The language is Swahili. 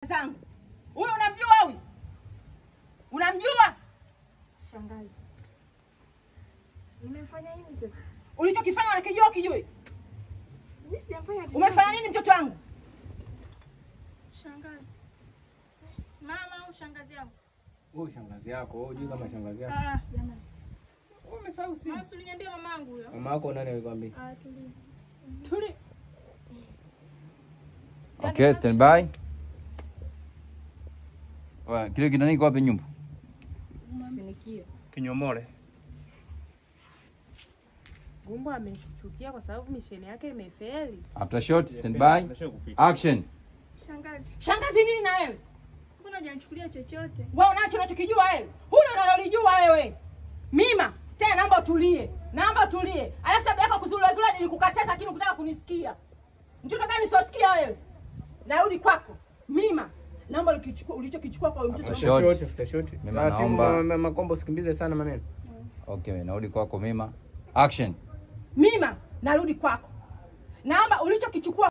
zangu. Huyu unamjua huyu? Unamjua? Shangazi. Nimefanya nini sasa? Ulichokifanya unakijua kijui? Mimi sijafanya kitu. Umefanya nini mtoto wangu? Shangazi. Mama au shangazi yangu? Wewe shangazi yako, wewe unajua kama shangazi yako. Jamani. Wewe umesahau simu. Mama uliniambia mamangu huyo. Mama yako nani alikwambia? Tuli. Okay, stand by. Kile kinani kwa wapi nyumba? Mmenikia. Kinyomole. Gumbo amechukia kwa sababu misheni yake imefeli. After shot, stand by. Action. Shangazi. Shangazi nini na wewe? Mbona hujanichukulia chochote? Wewe unacho unachokijua wewe. Huna unalolijua wewe. Mima, tena naomba utulie. Naomba utulie. Alafu tabia yako kuzulazula nilikukataza lakini ukutaka kunisikia. Mtoto gani usiosikia wewe? Narudi kwako. Mima, naomba ulichokichukua kwa mtoto. After shot. Mima, naomba Mama Kombo usikimbize sana maneno. Okay, narudi kwako Mima. Action. Mima, narudi kwako. Naomba ulichokichukua